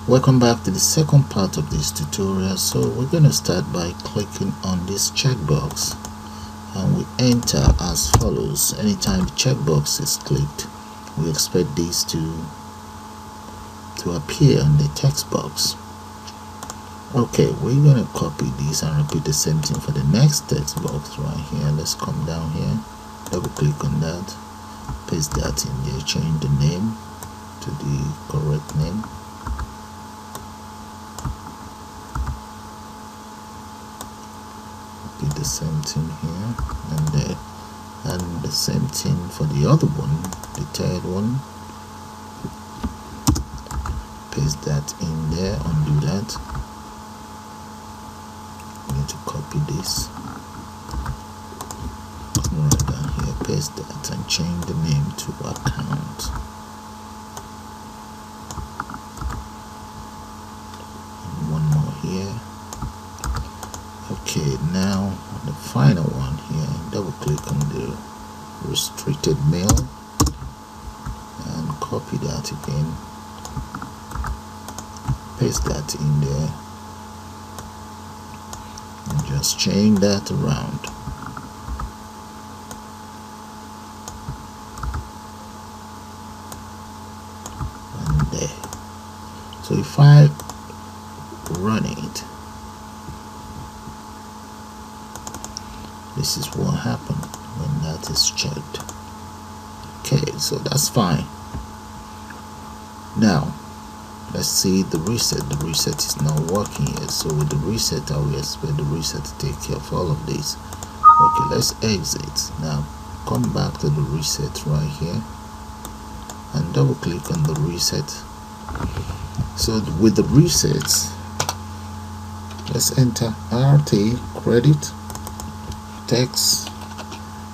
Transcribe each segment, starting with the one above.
Welcome back to the second part of this tutorial. So we're going to start by clicking on this checkbox, and we enter as follows. Anytime the checkbox is clicked, we expect this to appear in the text box. Okay, we're going to copy this and repeat the same thing for the next text box right here. Let's come down here, double click on that, paste that in there, change the name to the correct name. Do the same thing here and there, and the same thing for the other one, the third one. Paste that in there, undo that. We need to copy this, come right down here, paste that and change the name to account. And one more here. Okay, now the final one here, double click on the restricted mail and copy that again, paste that in there and just change that around. And there. So if I run it, this is what happened when that is checked. Okay, so that's fine. Now let's see the reset. The reset is not working yet, so with the reset I will expect the reset to take care of all of this. Okay, let's exit. Now come back to the reset right here and double click on the reset. So with the resets, let's enter RT credit text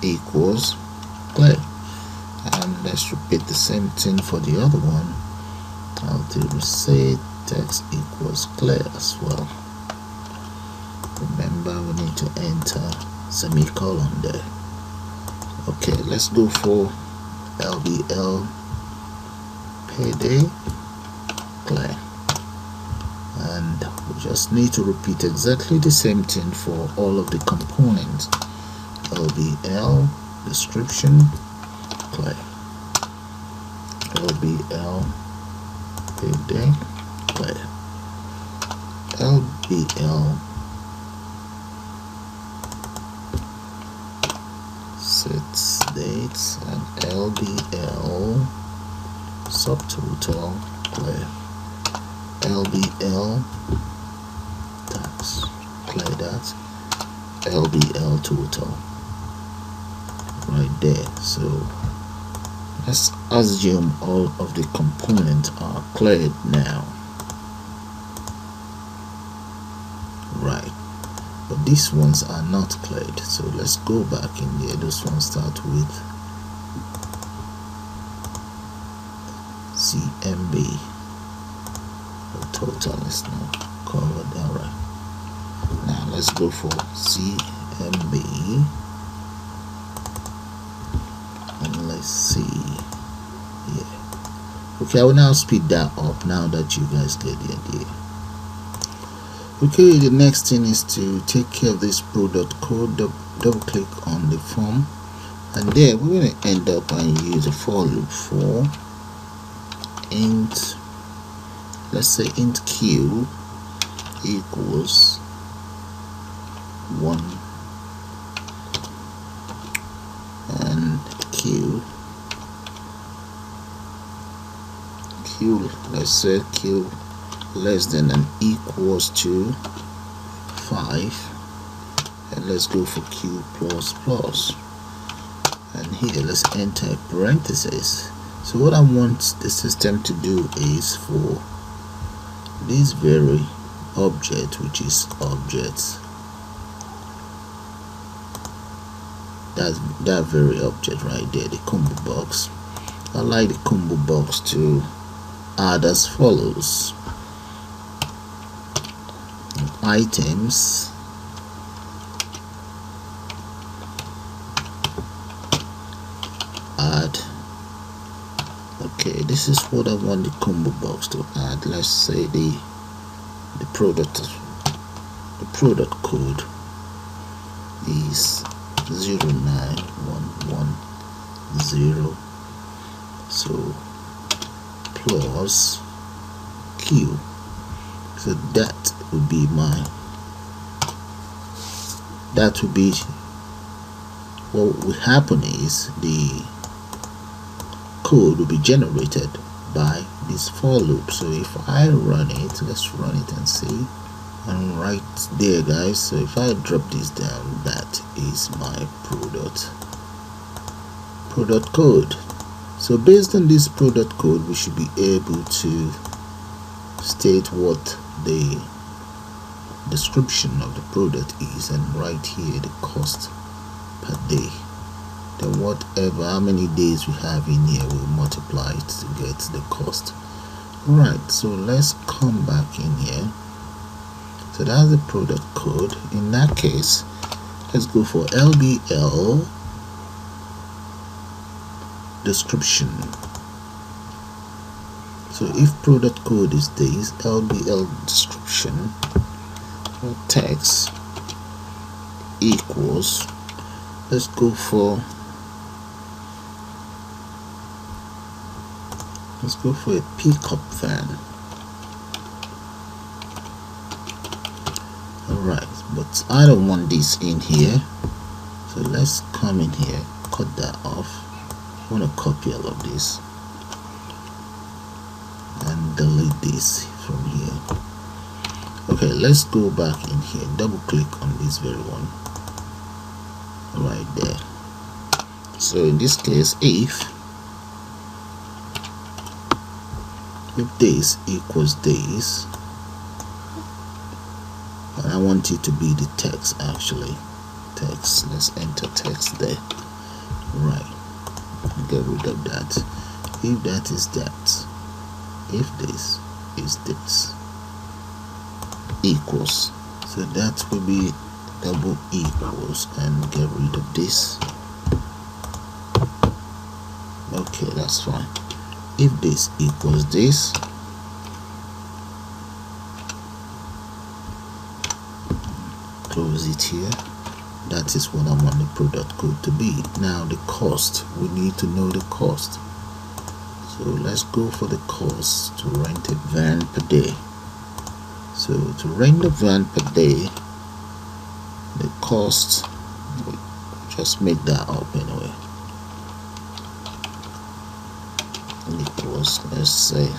equals clear, and let's repeat the same thing for the other one. RT reset text equals clear as well. Remember, we need to enter semicolon there. Okay, let's go for LBL payday clear, and we just need to repeat exactly the same thing for all of the components. LBL description clear, LBL payday clear, LBL sets dates, and LBL subtotal clear, LBL tax clear, that LBL total right there. So let's assume all of the components are cleared now, right? But these ones are not cleared, so let's go back in there. Those ones start with CMB. The total is not covered. All right, now let's go for CMB. And let's see, yeah. Okay, I will now speed that up now that you guys get the idea. Okay, the next thing is to take care of this pro.code. Double click on the form, and there we're going to end up and use a for loop for int, let's say int q equals 1 and q, let's say q less than and equals to 5, and let's go for q plus plus, and here let's enter parentheses. So what I want the system to do is for this very object, which is object, that very object right there, the ComboBox, I like the ComboBox to add as follows: items add, okay, this is what I want the combo box to add. Let's say the product code is 09110, so plus Q. So that would be what will happen is the code will be generated by this for loop. So if I run it, let's run it and see. And right there, guys, so if I drop this down, that is my product code. So based on this product code, we should be able to state what the description of the product is, and right here the cost per day. Then whatever, how many days we have in here, we'll multiply it to get the cost. Right, so let's come back in here. So that's the product code. In that case, let's go for LBL description. So if product code is this, LBL description text equals, let's go for a pickup van. Alright, but I don't want this in here, so let's come in here, cut that off. I want to copy all of this and delete this from here. Okay, let's go back in here, double click on this very one right there. So in this case, if this equals this, and I want it to be the text, actually text, let's enter text there. Right, get rid of that. If that is that, if this is this, equals, so that will be double equals, and get rid of this. Okay, that's fine. If this equals this, close it here. That is what I want the product code to be. Now the cost, we need to know the cost. So let's go for the cost to rent a van per day. So to rent a van per day, the cost, just make that up anyway, equals, let's say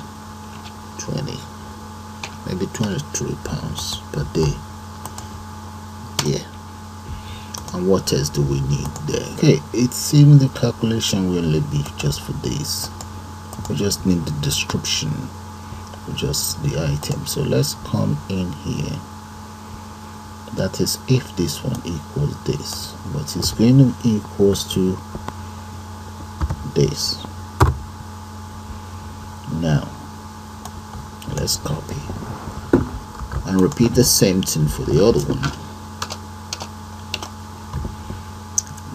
20, maybe 23 pounds per day. Yeah. And what else do we need there? Okay, it seems the calculation will only be just for this. We just need the description for just the item. So let's come in here. That is if this one equals this, but it's going to equals to this. Now let's copy and repeat the same thing for the other one.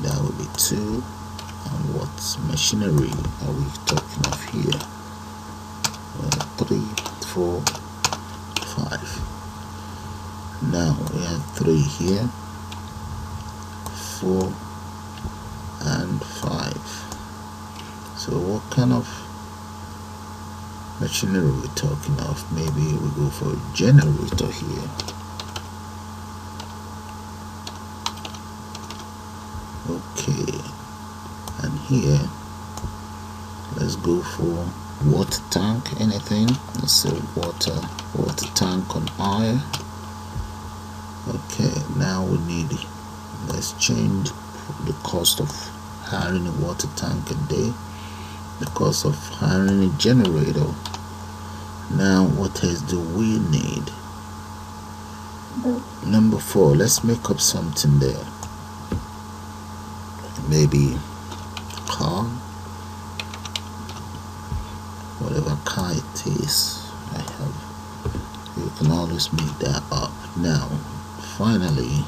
That will be 2. And what machinery are we talking of here? 3, 4, 5. Now we have 3 here, 4 and 5. So what kind of machinery we're talking of? Maybe we go for a generator here. Okay, and here let's go for water tank. Anything, let's say water tank on oil. Okay, now we need, let's change the cost of hiring a water tank a day, the cost of hiring a generator. Now what else do we need? Number 4, let's make up something there. Maybe car, whatever car it is. I have, you can always make that up. Now finally,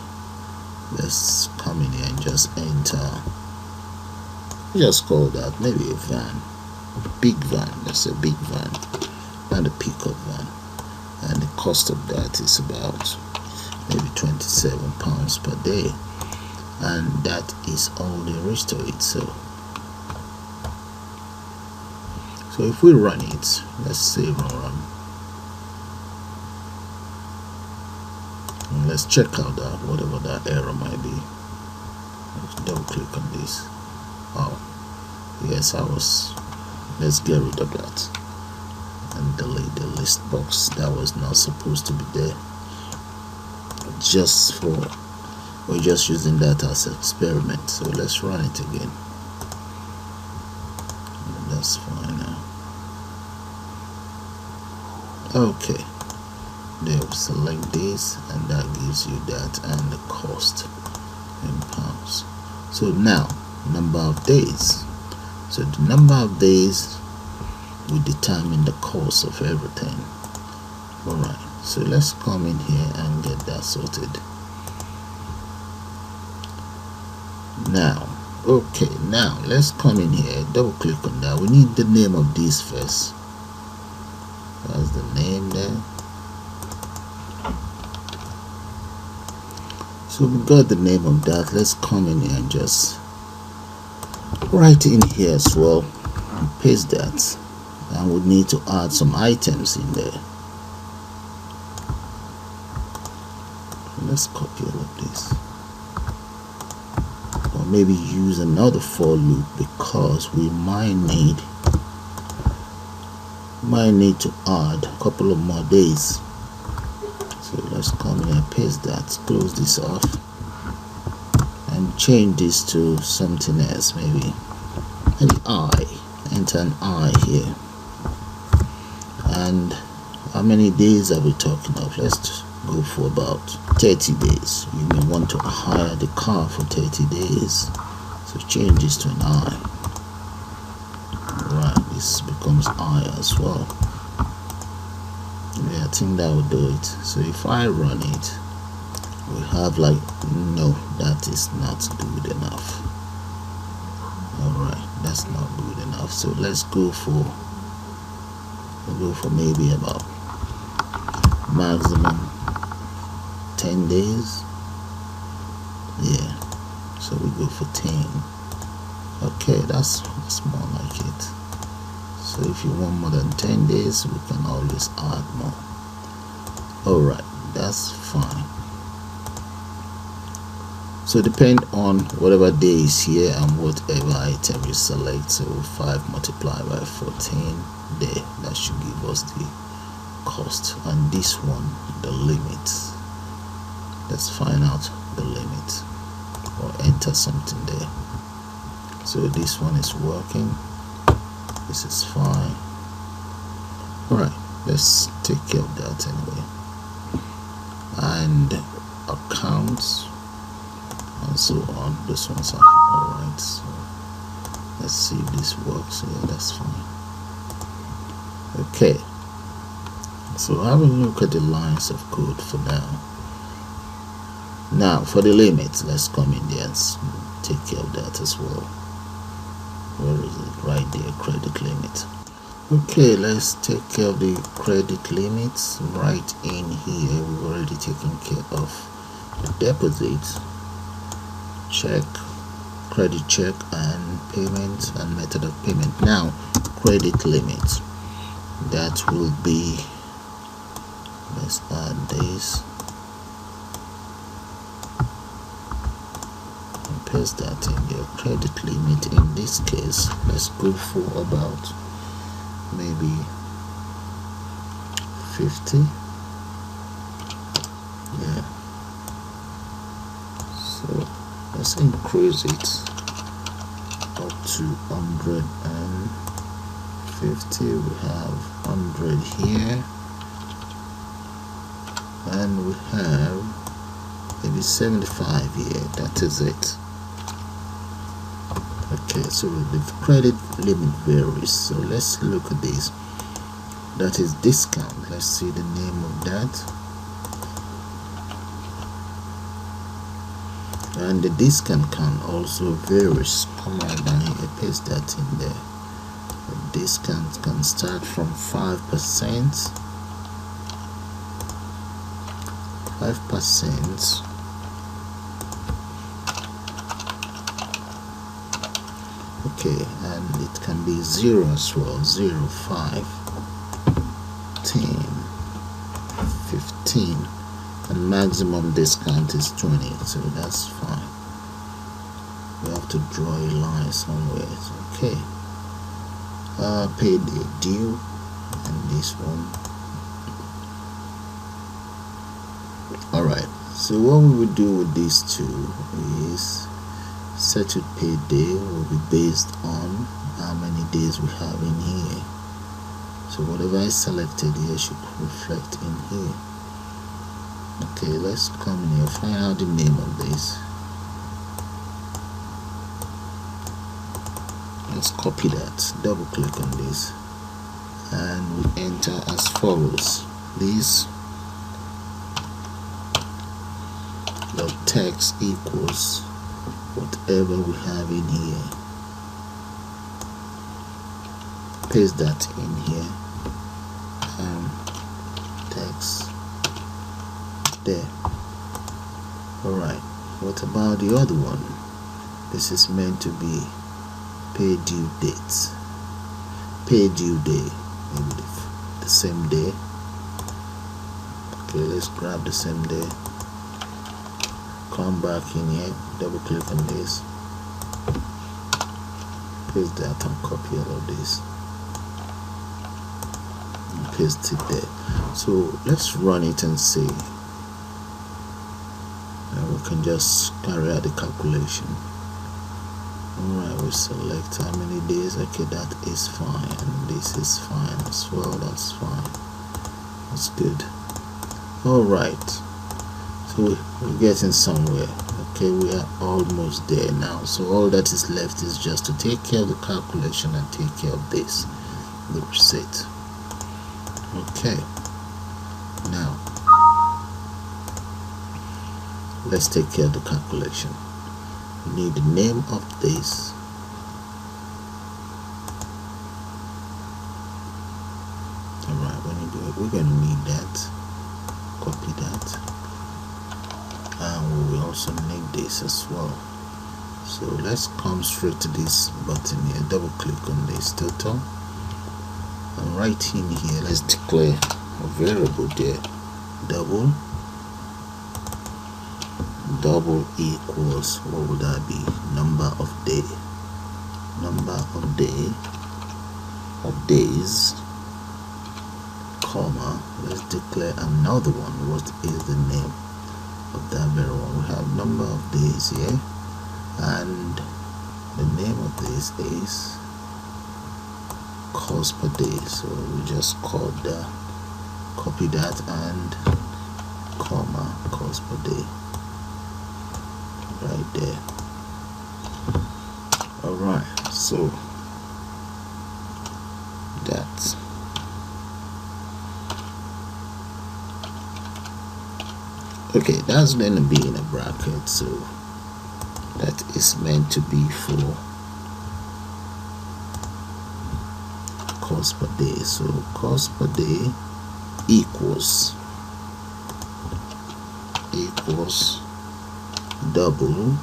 let's come in here and just enter, just call that maybe a van. big van. That's a big van, not a pickup van, and the cost of that is about maybe £27 per day, and that is all there is to it. So if we run it, let's save and run, and let's check out that whatever that error might be. Let's double click on this. Oh yes, let's get rid of that and delete the list box that was not supposed to be there. We're just using that as an experiment, so let's run it again. And that's fine now. Okay, there we select this, and that gives you that and the cost in pounds. So now number of days. So the number of days will determine the cost of everything. Alright, so let's come in here and get that sorted. Now, okay, now let's come in here, double click on that. We need the name of this first. That's the name there. So we got the name of that. Let's come in here and just write in here as well and paste that, and we need to add some items in there. Let's copy all of this, or maybe use another for loop, because we might need to add a couple of more days. So let's come in and paste that, close this off, and change this to something else, maybe an I. Enter an I here. And how many days are we talking of? Let's go for about 30 days. You may want to hire the car for 30 days, so change this to an I. Right, this becomes I as well. Yeah, I think that will do it. So if I run it, we have like, no, that is not good enough. Alright, that's not good enough. So let's go for maybe about maximum 10 days. Yeah, so we go for 10. Okay, that's more like it. So if you want more than 10 days, we can always add more. Alright, that's fine. So depend on whatever day is here and whatever item you select. So 5 multiplied by 14 there, that should give us the cost. And this one, the limit. Let's find out the limit, or enter something there. So this one is working, this is fine. Alright, let's take care of that anyway. And accounts and so on, this one's alright. So let's see if this works. Yeah, that's fine. Okay, so have a look at the lines of code for now. Now for the limit, let's come in there and take care of that as well. Where is it? Right there, credit limit. Okay, let's take care of the credit limits. Right in here, we've already taken care of the deposit, check, credit check, and payment and method of payment. Now credit limit, that will be, let's add this and paste that in there. Credit limit in this case, let's go for about maybe 50. Yeah, so let's increase it up to 150. We have 100 here, and we have maybe 75 here. That is it. Okay, so the credit limit varies, so let's look at this. That is discount. Let's see the name of that. And the discount can also vary. Come on down here, paste that in there. The discount can start from 5%. 5%. Okay, and it can be 0 as well. 0, 5, 10, 15, and maximum discount is 20, so that's fine. We have to draw a line somewhere. Okay. Payday due, and this one. Alright, so what we will do with these two is settled payday will be based on how many days we have in here. So whatever is selected here should reflect in here. Okay, let's come in here, find out the name of this. Let's copy that, double click on this, and we enter as follows. This the text equals whatever we have in here. Paste that in here, and text there. Alright, what about the other one? This is meant to be pay due date. Pay due day, maybe the same day. Okay, let's grab the same day. Come back in here, double click on this, paste that and copy all of this and paste it there. So let's run it and see, and we can just carry out the calculation. Alright, we select how many days. Okay, that is fine, and this is fine as well. That's fine, that's good. Alright, so we're getting somewhere. Okay, we are almost there now. So all that is left is just to take care of the calculation and take care of this, the reset. Okay, now let's take care of the calculation. We need the name of this. Alright, we're going to need that. Copy that. And we will also need this as well. So let's come straight to this button here, double click on this total, and right in here let's declare a variable there. Double equals, what would that be? Number of days, comma, let's declare another one. What is the name of that variable? We have number of days here, and the name of this is cost per day. So we just copy that and comma cost per day right there. Alright, so that's okay, that's going to be in a bracket, so that is meant to be for cost per day. So cost per day equals double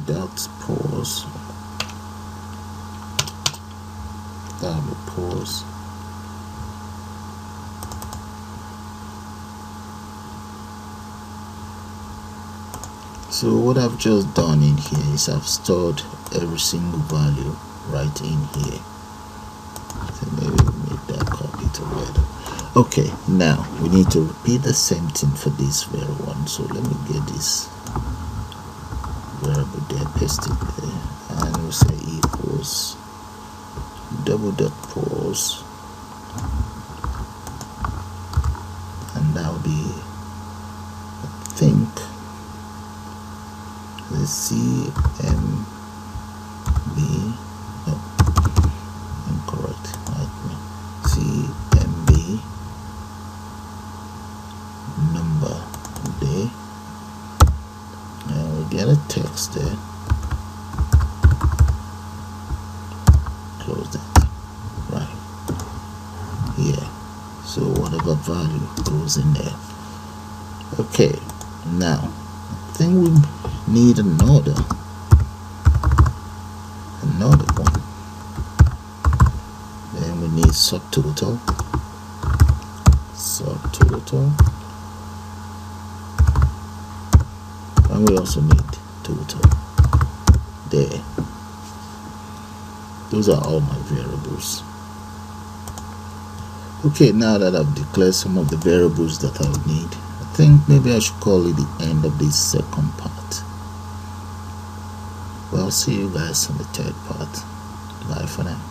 dot pause, double pause, so what I've just done in here is I've stored every single value right in here. So maybe we make that copy together. Okay, now we need to repeat the same thing for this very one. So let me get this variable there, paste it there, and we say equals double dot pause, and that will be, I think, the CMB, no, incorrect, right? CMB get a text there, close that right here, so whatever value goes in there. Okay, now I think we need another one. Then we need subtotal, and we also need total there. Those are all my variables. Okay, now that I've declared some of the variables that I would need, I think maybe I should call it the end of this second part. Well, see you guys on the third part. Bye for now.